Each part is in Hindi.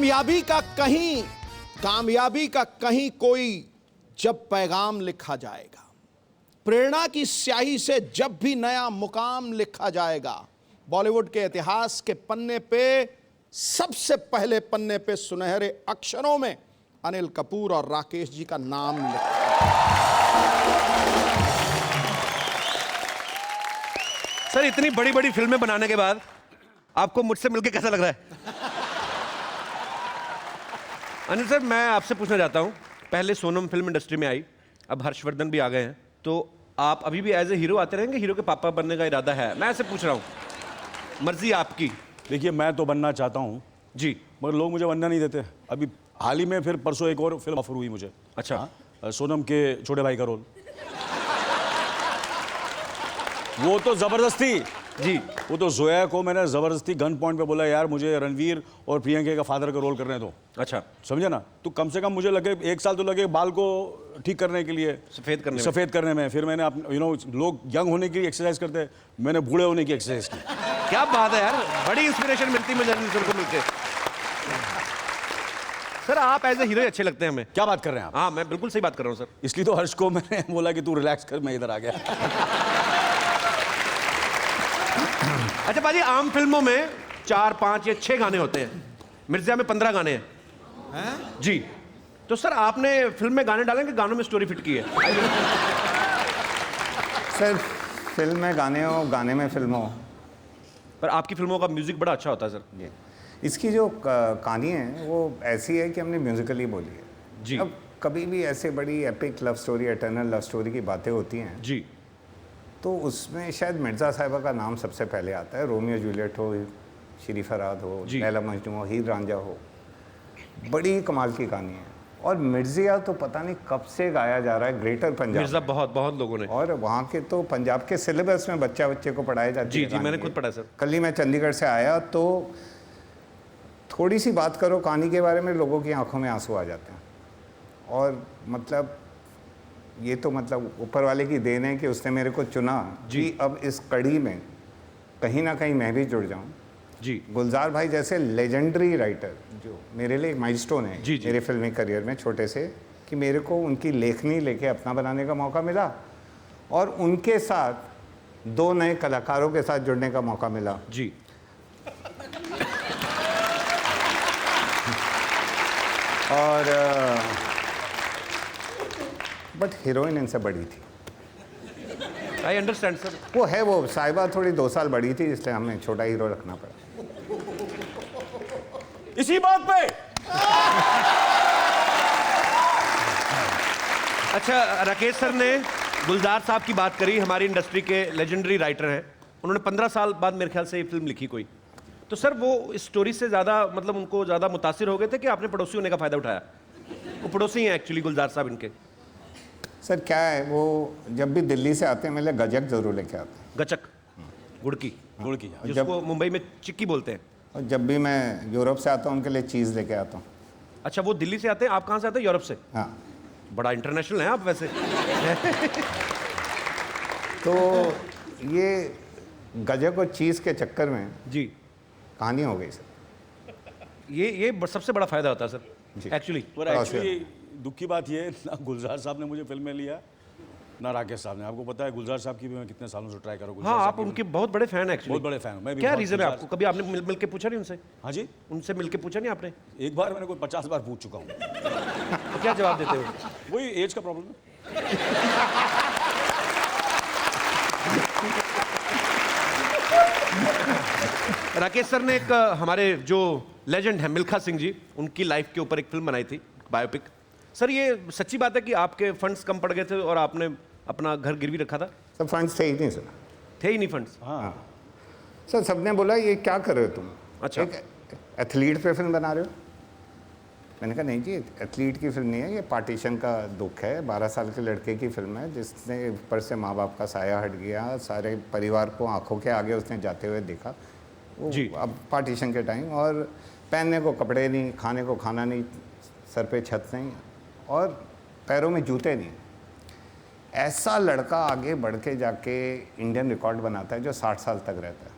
कामयाबी का कहीं कोई जब पैगाम लिखा जाएगा, प्रेरणा की स्याही से जब भी नया मुकाम लिखा जाएगा, बॉलीवुड के इतिहास के पन्ने पे सबसे पहले पन्ने पे सुनहरे अक्षरों में अनिल कपूर और राकेश जी का नाम लिखा। सर, इतनी बड़ी बड़ी फिल्में बनाने के बाद आपको मुझसे मिलकर कैसा लग रहा है? अनिल सर, मैं आपसे पूछना चाहता हूं, पहले सोनम फिल्म इंडस्ट्री में आई, अब हर्षवर्धन भी आ गए हैं, तो आप अभी भी एज ए हीरो आते रहेंगे? हीरो के पापा बनने का इरादा है? मैं ऐसे पूछ रहा हूं, मर्जी आपकी। देखिए, मैं तो बनना चाहता हूँ जी, मगर लोग मुझे बनना नहीं देते। अभी हाल ही में फिर परसों एक और फिल्म ऑफर हुई मुझे। अच्छा। सोनम के छोटे भाई का रोल, वो तो जबरदस्ती जी, वो तो जोया को मैंने जबरदस्ती गन पॉइंट पे बोला, यार मुझे रणवीर और प्रियंका का फादर का रोल करने दो। अच्छा, समझे ना? तो कम से कम मुझे लगे 1 साल तो लगे बाल को ठीक करने के लिए, सफेद करने में। फिर मैंने लोग यंग होने की एक्सरसाइज करते हैं, मैंने बूढ़े होने की एक्सरसाइज की। क्या बात है यार, बड़ी इंस्पिरेशन मिलती है मुझे अनिल सर को मिलकर। सर, आप एज ए हीरो अच्छे लगते हैं हमें। क्या बात कर रहे हैं आप? हाँ, मैं बिल्कुल सही बात कर रहा हूँ सर। इसलिए तो हर्ष को मैंने बोला कि तू रिलैक्स कर, मैं इधर आ गया। अच्छा बाजी, आम फिल्मों में 4, 5 या 6 गाने होते हैं, मिर्जा में 15 गाने हैं। जी, तो सर आपने फिल्म में गाने डाले कि गानों में स्टोरी फिट की है? सर, फिल्म में गाने हो, गाने में फिल्म हो। पर आपकी फिल्मों का म्यूजिक बड़ा अच्छा होता है सर। ये इसकी जो कहानी है वो ऐसी है कि हमने म्यूजिकली बोली है जी। अब कभी भी ऐसे बड़ी epic love story, eternal love story की बातें होती हैं जी, तो उसमें शायद मिर्ज़ा साहिबा का नाम सबसे पहले आता है। रोमियो जूलियट हो, श्री फराद हो, लैला मजनू हो, हीर रांझा हो, बड़ी कमाल की कहानी है। और मिर्ज़िया तो पता नहीं कब से गाया जा रहा है ग्रेटर पंजाब। मिर्जा बहुत लोगों ने, और वहाँ के तो पंजाब के सिलेबस में बच्चे को पढ़ाया जाता है। जी, मैंने खुद पढ़ा सर। कल ही मैं चंडीगढ़ से आया तो थोड़ी सी बात करो कहानी के बारे में, लोगों की आंखों में आंसू आ जाते हैं। और मतलब ये तो मतलब ऊपर वाले की देन है कि उसने मेरे को चुना कि अब इस कड़ी में कहीं ना कहीं मैं भी जुड़ जाऊं। जी, गुलजार भाई जैसे लेजेंडरी राइटर जो मेरे लिए एक माइलस्टोन है मेरे फिल्मी करियर में, छोटे से, कि मेरे को उनकी लेखनी लेके अपना बनाने का मौका मिला और उनके साथ 2 नए कलाकारों के साथ जुड़ने का मौका मिला। जी, और बट हीरोइन इनसे बड़ी थी। I understand sir. वो है, वो साहिबा थोड़ी 2 साल बड़ी थी, इसलिए हमें छोटा हीरो रखना पड़ा। इसी बात पे अच्छा, राकेश सर ने गुलजार साहब की बात करी, हमारी इंडस्ट्री के लेजेंडरी राइटर हैं। उन्होंने 15 साल बाद मेरे ख्याल से ये फिल्म लिखी कोई, तो सर वो इस स्टोरी से ज़्यादा मतलब उनको ज़्यादा मुतासिर हो गए थे कि आपने पड़ोसी होने का फ़ायदा उठाया? वो पड़ोसी हैं एक्चुअली गुलजार साहब इनके। सर क्या है, वो जब भी दिल्ली से आते हैं मेरे गजक ज़रूर लेके आते हैं। गचक, गुड़की, जिसको मुंबई में चिक्की बोलते हैं। और जब भी मैं यूरोप से आता हूँ उनके लिए चीज़ लेके आता हूँ। अच्छा, वो दिल्ली से आते हैं, आप कहाँ से आते हैं? यूरोप से? हाँ। बड़ा इंटरनेशनल हैं आप वैसे। तो ये गजक और चीज़ के चक्कर में जी कहानी हो गई सर। ये सबसे बड़ा फायदा होता है सर एक्चुअली। पर एक्चुअली दुख की बात ये है, ना गुलजार साहब ने मुझे फिल्म में लिया ना राकेश साहब ने। आपको पता है गुलजार साहब की भी मैं कितने सालों से ट्राई कर रहा हूँ। हाँ, आप उनके बहुत बड़े फैन हैं एक्चुअली। बहुत बड़े फैन हूँ मैं भी। क्या रीज़न है आपको? कभी आपने मिल के पूछा नहीं उनसे? हाँ जी, उनसे मिल के पूछा नहीं आपने? एक बार मैंने कोई 50 बार पूछ चुका हूँ। तो क्या जवाब देते हो? वही एज का प्रॉब्लम है। राकेश सर ने एक हमारे जो लेजेंड है मिल्खा सिंह जी, उनकी लाइफ के ऊपर एक फिल्म बनाई थी, बायोपिक। सर, ये सच्ची बात है कि आपके फंड्स कम पड़ गए थे और आपने अपना घर गिरवी रखा था? सर फंड्स थे ही नहीं सर। थे ही नहीं फंड्स? हाँ सर, सबने बोला ये क्या कर रहे हो तुम? अच्छा। एक एथलीट पे फिल्म बना रहे हो? मैंने कहा नहीं जी, एथलीट की फिल्म नहीं है, ये पार्टीशन का दुख है। 12 साल के लड़के की फिल्म है जिसने ऊपर से माँ बाप का साया हट गया, सारे परिवार को आंखों के आगे उसने जाते हुए देखा। वो जी। अब पार्टीशन के टाइम, और पहनने को कपड़े नहीं, खाने को खाना नहीं, सर पे छत नहीं और पैरों में जूते नहीं। ऐसा लड़का आगे बढ़ के जाके इंडियन रिकॉर्ड बनाता है जो 60 साल तक रहता है।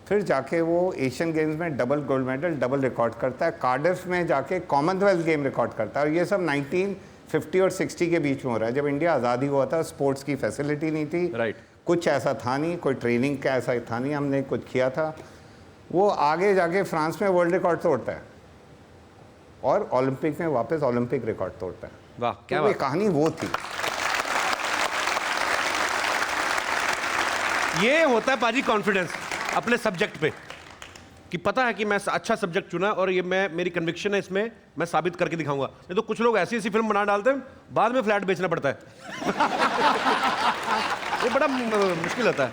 फिर जाके वो एशियन गेम्स में double gold medal, double record करता है, कार्डिफ में जाके कॉमनवेल्थ गेम रिकॉर्ड करता है। और ये सब 1950 और 60 के बीच में हो रहा है, जब इंडिया आज़ादी हुआ था। स्पोर्ट्स की फैसिलिटी नहीं थी, राइट। कुछ ऐसा था नहीं, कोई ट्रेनिंग का ऐसा था नहीं, हमने कुछ किया था। वो आगे जाके फ्रांस में वर्ल्ड रिकॉर्ड तोड़ता है और ओलंपिक में वापस ओलंपिक रिकॉर्ड तोड़ता है। वाह, क्या तो वो बात। कहानी वो थी। ये होता है पाजी कॉन्फिडेंस अपने सब्जेक्ट पे, कि पता है कि मैं अच्छा सब्जेक्ट चुना और ये मेरी कन्विक्शन है इसमें, मैं साबित करके दिखाऊंगा। नहीं तो कुछ लोग ऐसी फिल्म बना डालते हैं, बाद में फ्लैट बेचना पड़ता है। ये बड़ा मुश्किल होता है।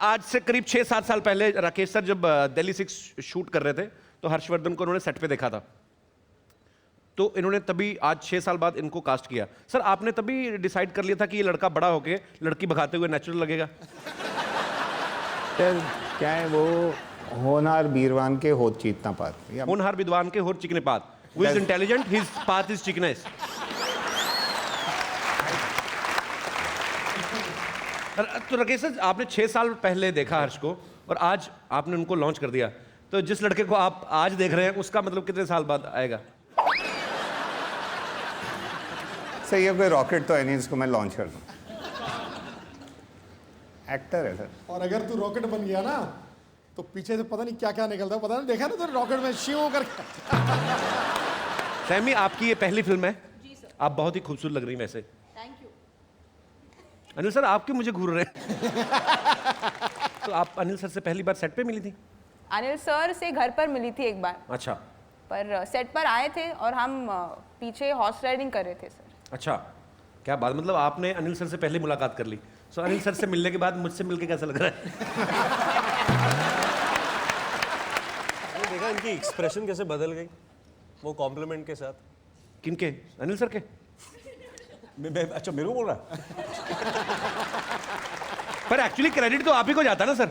आज से करीब 6-7 साल पहले राकेश सर जब दिल्ली 6 शूट कर रहे थे, तो हर्षवर्धन को उन्होंने सेट पे देखा था। तो इन्होंने तभी आज 6 साल बाद इनको कास्ट किया। सर आपने तभी डिसाइड कर लिया था कि ये लड़का बड़ा होके लड़की भगाते हुए नेचुरल लगेगा? सर क्या है वो, होनहार बीरवान के होत चीतना पात, या होनहार विद्वान के होर चिकने पात। Who is intelligent, his path is chickeness. तो राकेश सर आपने 6 साल पहले देखा हर्ष को और आज आपने उनको लॉन्च कर दिया, तो जिस लड़के को आप आज देख रहे हैं उसका मतलब कितने साल बाद आएगा? सर ये कोई रॉकेट तो है नहीं जिसको मैं लॉन्च कर दूँ। एक्टर है सर। और अगर तू रॉकेट बन गया ना तो पीछे से पता नहीं क्या क्या निकलता है, पता नहीं, देखा ना तो रॉकेट में शिव करके। सैमी आपकी ये पहली फिल्म है? जी सर। आप बहुत ही खूबसूरत लग रही हैं वैसे। Thank you. अनिल सर आप क्यों मुझे घूर रहे हैं? तो आप अनिल सर से पहली बार सेट पे मिली थी? अनिल सर से घर पर मिली थी एक बार, अच्छा पर सेट पर आए थे और हम पीछे हॉर्स राइडिंग कर रहे थे सर। अच्छा, क्या बात, मतलब आपने अनिल सर से पहले मुलाकात कर ली। सो अनिल सर से मिलने के बाद मुझसे मिलके कैसा लग रहा है? देखा इनकी एक्सप्रेशन कैसे बदल गई वो कॉम्प्लीमेंट के साथ। किनके? अनिल सर के? अच्छा मेरे को बोल रहा है? पर एक्चुअली क्रेडिट तो आप ही को जाता है ना सर?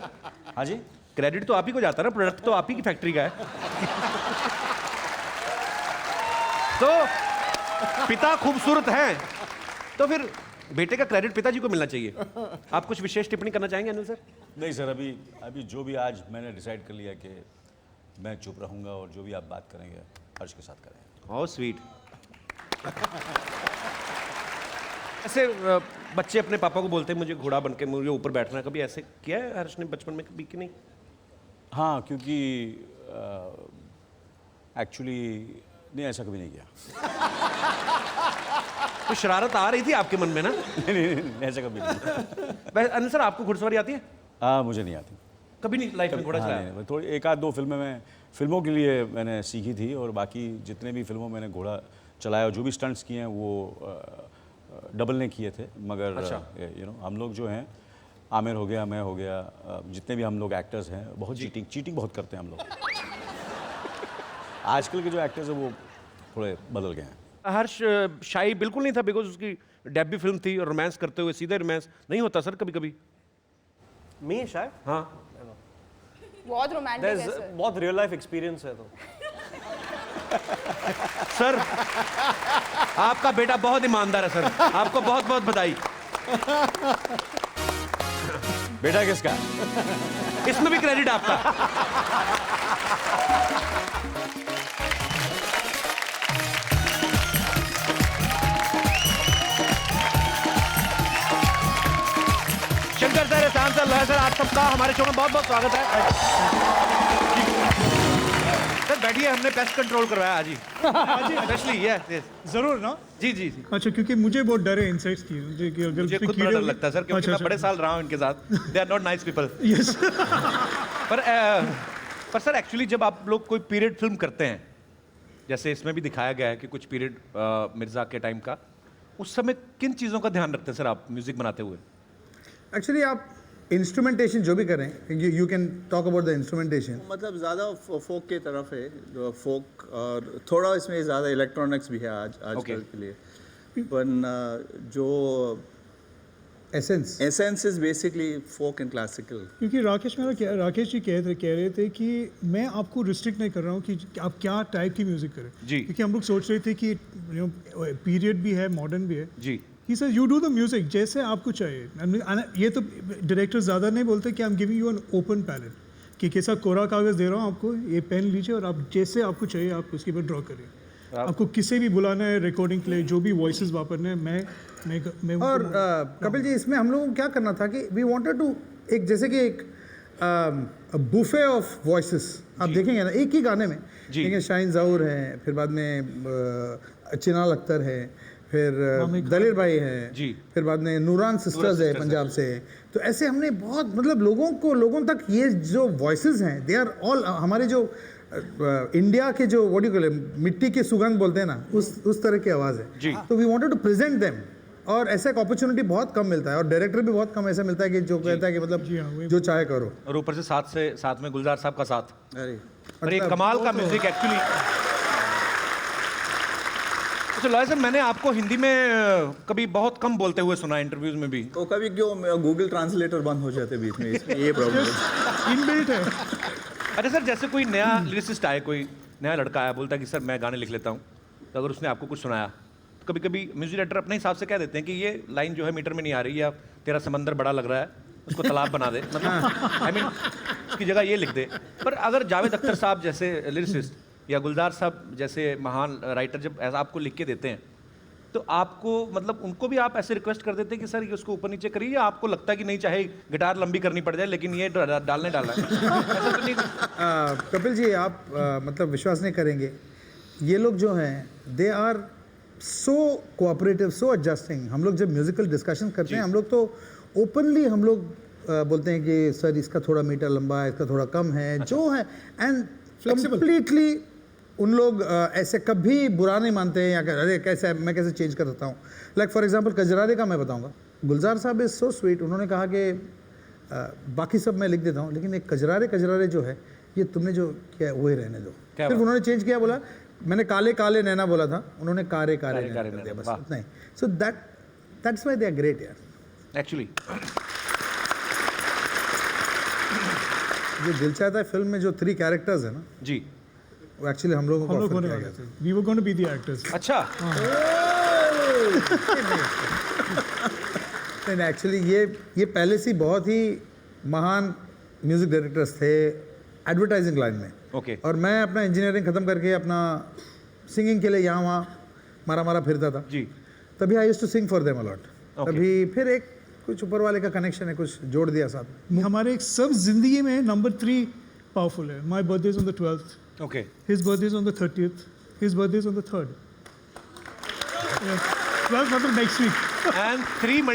हाँ जी, क्रेडिट तो आप ही को जाता है ना, प्रोडक्ट तो आप ही की फैक्ट्री का है। तो पिता खूबसूरत हैं तो फिर बेटे का क्रेडिट पिताजी को मिलना चाहिए। आप कुछ विशेष टिप्पणी करना चाहेंगे अनिल सर? नहीं सर, अभी जो भी आज मैंने डिसाइड कर लिया कि मैं चुप रहूंगा और जो भी आप बात करेंगे हर्ष के साथ करेंगे। How sweet. ऐसे बच्चे अपने पापा को बोलते हैं मुझे घोड़ा बन के मुझे ऊपर बैठना है, कभी ऐसे किया है हर्ष ने बचपन में कभी कि नहीं? हाँ, क्योंकि एक्चुअली नहीं, ऐसा कभी नहीं किया। तो शरारत आ रही थी आपके मन में ना? नहीं, ऐसा कभी नहीं। वैसे अनिल सर आपको घुड़सवारी आती है? मुझे नहीं आती कभी नहीं लाइफ में घोड़ा हाँ, चलाया? नहीं, थोड़ी 1-2 फिल्में मैं फिल्मों के लिए मैंने सीखी थी और बाकी जितने भी फिल्मों में मैंने घोड़ा चलाया, जो भी स्टंट्स किए हैं वो डबल ने किए थे। मगर अच्छा। हम लोग जो हैं, आमिर हो गया, मैं हो गया, जितने भी हम लोग एक्टर्स हैं, बहुत चीटिंग बहुत करते हैं हम लोग। आजकल के जो एक्टर्स हैं वो थोड़े बदल गए हैं। हर्ष शाही बिल्कुल नहीं था, बिकॉज उसकी डेब्यू फिल्म थी और रोमांस करते हुए सीधे रोमांस नहीं होता सर कभी कभी? मी शायद हाँ, बहुत रोमांटिक है There's सर। बहुत रियल लाइफ एक्सपीरियंस है तो। सर आपका बेटा बहुत ईमानदार है सर, आपको बहुत बहुत बधाई। बेटा किसका? इसमें भी क्रेडिट आपका। शंकर सर, एहसान सर, लोहा सर, आप सबका हमारे शो में बहुत बहुत स्वागत है। सर बैठिए, हमने पेस्ट कंट्रोल करवाया आज ही स्पेशली। यस जरूर ना। जी जी जी। अच्छा, क्योंकि मुझे बहुत डर है इंसेक्ट्स की, मुझे कि अगर मुझे उसमें खुद बड़ा कीड़े डर लगता है सर, क्योंकि मैं बड़े साल रहा हूँ इनके साथ। They are not nice people. Yes. पर सर एक्चुअली जब आप लोग कोई पीरियड फिल्म करते हैं, जैसे इसमें भी दिखाया गया है कि कुछ पीरियड मिर्जा के टाइम का, उस समय किन चीज़ों का ध्यान रखते हैं सर आप म्यूजिक बनाते हुए? एक्चुअली आप इंस्ट्रूमेंटेशन जो भी करें, you can talk about the instrumentation. मतलब ज़्यादा फोक के तरफ है, फोक, और थोड़ा इसमें ज़्यादा इलेक्ट्रॉनिक्स भी है आजकल के लिए। पर जो essence is basically folk and classical. क्योंकि राकेश जी कह रहे थे कि मैं आपको रिस्ट्रिक्ट नहीं कर रहा हूँ कि आप क्या टाइप की म्यूजिक करें जी। क्योंकि हम लोग सोच रहे थे कि पीरियड भी है, मॉडर्न भी है जी। ही sir you do the music जैसे आपको चाहिए। ये तो डायरेक्टर ज़्यादा नहीं बोलते कि I am giving you an open palette कि कैसा कोरा कागज़ दे रहा हूँ आपको, ये पेन लीजिए और आप जैसे आपको चाहिए आप उसके ऊपर ड्रॉ करिए। आपको किसे भी बुलाना है, रिकॉर्डिंग के लिए जो भी वॉइसेस वापरने हैं, मैं और कपिल जी, इसमें हम लोगों को क्या करना था कि वी वांटेड टू एक जैसे कि एक बुफे ऑफ वॉइसेस आप देखेंगे ना एक ही गाने में, देखेंगे शाहीन ज़हूर है, फिर बाद में चिनाल अख्तर है, फिर दलेर भाई है, फिर बाद में नूरान सिस्टर्स है पंजाब से। तो ऐसे हमने बहुत मतलब लोगों तक ये जो वॉइसेस हैं दे आर ऑल हमारे जो इंडिया के जो व्हाट यू कॉल मिट्टी के सुगंध बोलते हैं ना, उस तरह की आवाज़ है। तो we wanted to present them, और ऐसा एक अपॉर्चुनिटी बहुत कम मिलता है और डायरेक्टर भी बहुत कम ऐसा मिलता है कि जो कहता है कि मतलब जो चाहे करो। और ऊपर से साथ में गुलजार साहब का साथ, अरे कमाल का म्यूजिक एक्चुअली। तो लॉय सर, मैंने आपको हिंदी में कभी बहुत कम बोलते हुए सुना इंटरव्यूज में भी। तो कभी क्यों गूगल ट्रांसलेटर बंद हो जाते बीच में, इसमें ये प्रॉब्लम है। इनबिल्ट है। अच्छा सर, जैसे कोई नया लिरिसिस्ट आए, कोई नया लड़का आया, बोलता है कि सर मैं गाने लिख लेता हूँ, तो अगर उसने आपको कुछ सुनाया तो कभी कभी म्यूजिक डायरेक्टर अपने हिसाब से कह देते हैं कि ये लाइन जो है मीटर में नहीं आ रही, या तेरा समंदर बड़ा लग रहा है, उसको तालाब बना दे, मतलब आई मीन उसकी जगह ये लिख दे। पर अगर जावेद अख्तर साहब जैसे लिरिसिस्ट या गुलजार साहब जैसे महान राइटर जब ऐसा आपको लिख के देते हैं, तो आपको मतलब उनको भी आप ऐसे रिक्वेस्ट कर देते हैं कि सर ये उसको ऊपर नीचे करिए, या आपको लगता है कि नहीं चाहे गिटार लंबी करनी पड़ जाए लेकिन ये डालना है ऐसा तो नहीं? कपिल जी, आप मतलब विश्वास नहीं करेंगे, ये लोग जो हैं they are so cooperative, so adjusting. हम लोग जब म्यूजिकल डिस्कशन करते हैं, हम लोग तो ओपनली हम लोग बोलते हैं कि सर इसका थोड़ा मीटर लंबा है, इसका थोड़ा कम है, जो है, एंड कंप्लीटली उन लोग ऐसे कभी बुरा नहीं मानते हैं या अरे कैसे मैं कैसे चेंज कर सकता हूँ। लाइक फॉर एग्जांपल कजरारे का मैं बताऊँगा, गुलजार साहब इज़ सो स्वीट, उन्होंने कहा कि बाकी सब मैं लिख देता हूँ लेकिन एक कजरारे जो है ये तुमने जो किया वो ही रहने दो। फिर उन्होंने चेंज किया, बोला मैंने काले काले नैना बोला था, उन्होंने कारे कारे नैना कर दिया, बस इतना ही। So that's why they are great यार एक्चुअली। जो दिल चाहता है फिल्म में जो 3 कैरेक्टर्स है ना जी, वो एक्चुअली हम लोगों को ऑफर किया गया था। We were going to be the actors. अच्छा। नहीं एक्चुअली ये पहले से बहुत ही महान म्यूजिक डायरेक्टर्स थे एडवर्टाइजिंग लाइन में। ओके। और मैं अपना इंजीनियरिंग ख़त्म करके अपना सिंगिंग के लिए यहाँ वहाँ मारा फिरता था जी। तभी I used to sing for them a lot. तभी फिर एक कुछ ऊपर वाले का कनेक्शन है, कुछ जोड़ दिया साथ में। हमारे सब जिंदगी में नंबर 3 पावरफुल है। My birthday is on the 12th, okay, his birthday is on the 30th, his birthday is on the 3rd। 12th मतलब next week. And 3 ×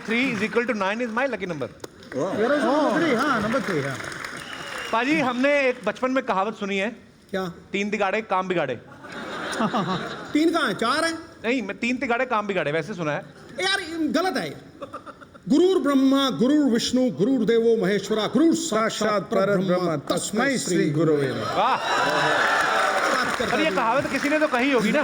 3 = 9 is my lucky number. Number 3 हाँ। पाजी, हमने एक बचपन में कहावत सुनी है, क्या? 3 तिगाड़े काम बिगाड़े। 3 कहाँ है? 4 है। नहीं, मैं 3 तिगाड़े काम बिगाड़े वैसे सुना है यार गलत है। गुरुर ब्रह्मा गुरुर विष्णु गुरुर देवो महेश्वरा गुरुर साक्षात परब्रह्म तस्मै श्री गुरुवे नमः। वाह। पर ये कहावत किसी ने तो कही होगी ना,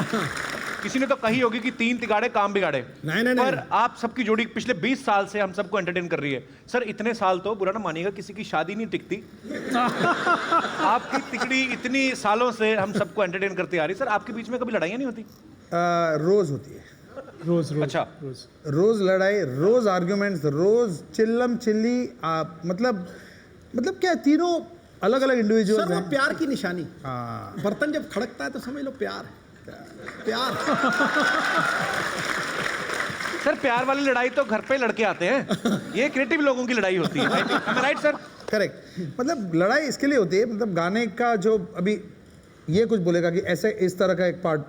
किसी ने तो कही होगी कि 3 तिगाड़े काम बिगाड़े। नहीं। पर आप सबकी जोड़ी पिछले 20 साल से हम सबको एंटरटेन कर रही है। सर इतने साल तो बुरा ना मानिएगा, किसी की शादी नहीं टिकती। आपकी तिकड़ी इतनी सालों से हम सबको एंटरटेन करती आ रही। सर आपके बीच में कभी लड़ाइयाँ नहीं होती? रोज होती है। रोज। अच्छा। रोज लड़ाई, रोज आर्ग्यूमेंट्स, रोज चिल्लम चिल्ली। मतलब क्या है, तीनों अलग अलग इंडिविजुअल सर वो प्यार की निशानी। हाँ। बर्तन जब खड़कता है तो समझ लो प्यार है। प्यार। सर प्यार वाली लड़ाई तो घर पे लड़के आते हैं, ये क्रिएटिव लोगों की लड़ाई होती है। Right sir? करेक्ट। मतलब लड़ाई इसके लिए होती है, मतलब गाने का जो अभी ये कुछ बोलेगा कि ऐसे इस तरह का एक पार्ट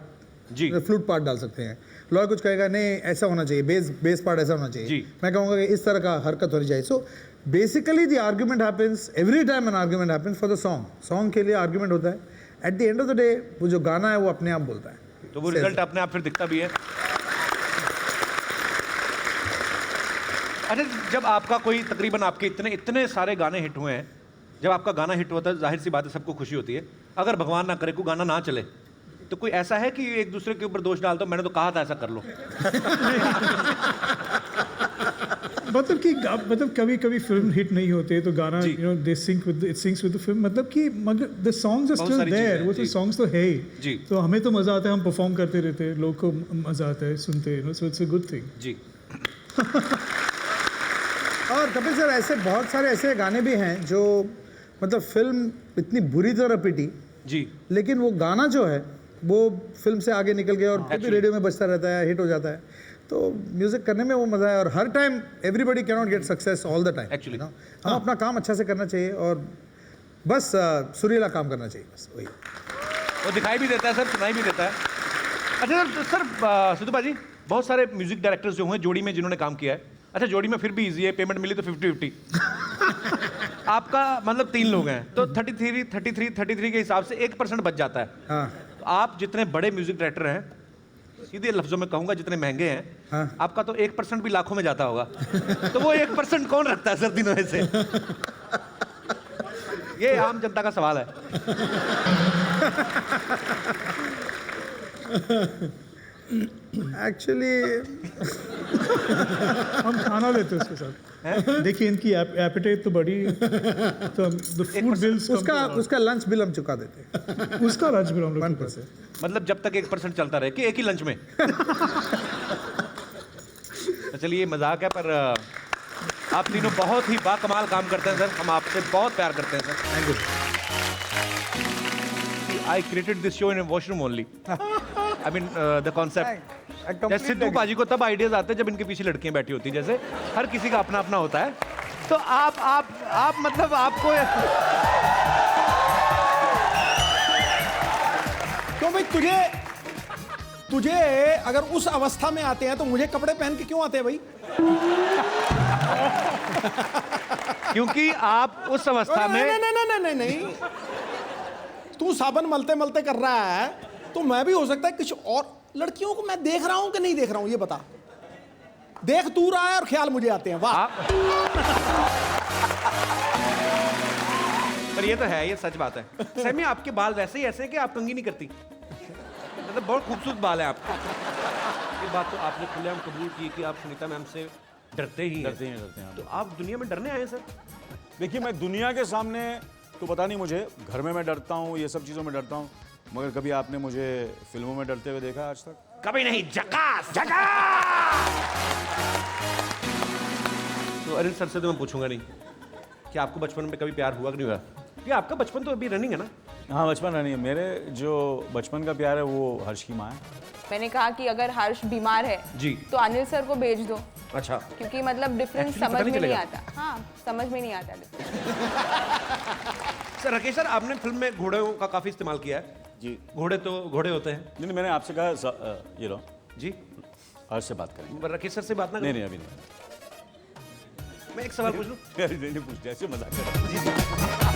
जी, फ्लूट पार्ट डाल सकते हैं, लॉय कुछ कहेगा नहीं ऐसा होना चाहिए, बेस पार्ट ऐसा होना चाहिए, मैं कहूँगा कि इस तरह का हरकत होनी चाहिए। So basically the argument happens every time, an argument happens for the song के लिए आर्ग्यूमेंट होता है। At the end of the day वो जो गाना है वो अपने आप बोलता है, तो वो रिजल्ट अपने आप फिर दिखता भी है। अच्छा, जब आपका कोई तकरीबन आपके इतने सारे गाने हिट हुए हैं, जब आपका गाना हिट होता है जाहिर सी बात है सबको खुशी होती है। अगर भगवान ना करे कोई गाना ना चले तो कोई ऐसा है कि एक दूसरे के ऊपर दोष डाल दो, मैंने तो कहा था ऐसा कर लो? मतलब कभी फिल्म हिट नहीं होते तो गाना they sync with the film, मतलब कि मगर the songs are still there, वो तो सॉन्ग्स तो है ही। तो हमें तो मजा आता है, हम परफॉर्म करते रहते हैं, लोग को मजा आता है सुनते, so it's a good thing जी। और कपिल सर ऐसे बहुत सारे ऐसे गाने भी हैं जो मतलब फिल्म इतनी बुरी तरह पिटी जी, लेकिन वो गाना जो है वो फिल्म से आगे निकल गया और फिर भी रेडियो में बजता रहता है, हिट हो जाता है। तो म्यूजिक करने में वो मजा है और हर time everybody can not get success all the time Actually, हम अपना काम अच्छा से करना चाहिए और बस सुरीला काम करना चाहिए, बस वही। वो दिखाई भी देता है सर, सुनाई भी देता है। अच्छा सर सिद्धू भाजी, बहुत सारे म्यूजिक डायरेक्टर्स जो हुए जोड़ी में जिन्होंने काम किया है, अच्छा जोड़ी में फिर भी इजी है, पेमेंट मिली तो 50-50 आपका मतलब 3 लोग हैं तो 33 के हिसाब से 1% बच जाता है। हाँ तो आप जितने बड़े म्यूजिक डायरेक्टर हैं, सीधे लफ्जों में कहूंगा जितने महंगे हैं, हाँ। आपका तो 1% भी लाखों में जाता होगा। तो वो 1% कौन रखता है सर दिनों में से? ये आम जनता का सवाल है। एक्चुअली हम खाना लेते हैं उसके साथ। देखिए इनकी एपेटाइट तो बड़ी, तो द फूड बिल्स उसका लंच बिल हम चुका देते हैं। उसका लंच बिल हम लोग 1%। मतलब जब तक 1% चलता रहे कि एक ही लंच में। तो चलिए मजाक है, पर आप तीनों बहुत ही बाकमाल काम करते हैं सर, हम आपसे बहुत प्यार करते हैं sir. Thank you. I created this show in a washroom only. I mean the concept. जैसे सिद्धू पाजी को तब आइडियाज आते हैं जब इनके पीछे लड़कियां बैठी होती हैं, जैसे हर किसी का अपना अपना होता है। तो आप मतलब आपको क्यों भाई तुझे अगर उस अवस्था में आते हैं तो मुझे कपड़े पहन के क्यों आते हैं भाई? क्योंकि आप उस अवस्था में नहीं, तू साबन मलते मलते कर रहा है तो मैं भी हो सकता है कुछ और लड़कियों को मैं देख रहा हूं कि नहीं देख रहा हूं, ये बता। देख तू रहा है और ख्याल मुझे आते हैं, वाह। पर ये तो है, ये सच बात है। सैमी आपके बाल वैसे ही ऐसे हैं कि आप कंघी नहीं करती, मतलब बहुत खूबसूरत बाल है आपके। ये बात तो आपने खुलेआम कबूल की कि आप सुनीता मैम से डरते ही हैं। तो आप दुनिया में डरने आए सर? देखिए मैं दुनिया के सामने तो पता नहीं, मुझे घर में मैं डरता हूँ, ये सब चीज़ों में डरता हूँ, मगर कभी आपने मुझे फिल्मों में डरते हुए देखा आज तक? कभी नहीं। झकास। तो अनिल सर से तो मैं पूछूंगा नहीं कि आपको बचपन में कभी प्यार हुआ कि नहीं हुआ, क्योंकि आपका बचपन तो अभी रनिंग है ना। हाँ बचपन नहीं है, मेरे जो बचपन का प्यार है वो हर्ष की माँ है। मैंने कहा कि अगर हर्ष बीमार है जी तो अनिल सर को भेज दो। अच्छा, क्योंकि मतलब डिफरेंस Actually समझ पता नहीं में नहीं चलेगा। आता। हाँ, समझ में नहीं आता difference। सर राकेश सर, आपने फिल्म में घोड़ों का काफी इस्तेमाल किया है जी। घोड़े तो घोड़े होते हैं। नहीं मैंने आपसे कहा ये लो जी, हर्ष से बात करेंगे। पर राकेश सर से बात ना नहीं करें? नहीं अभी नहीं। मैं एक सवाल पूछ लूं? नहीं पूछते, ऐसे मजाक कर रहा हूं।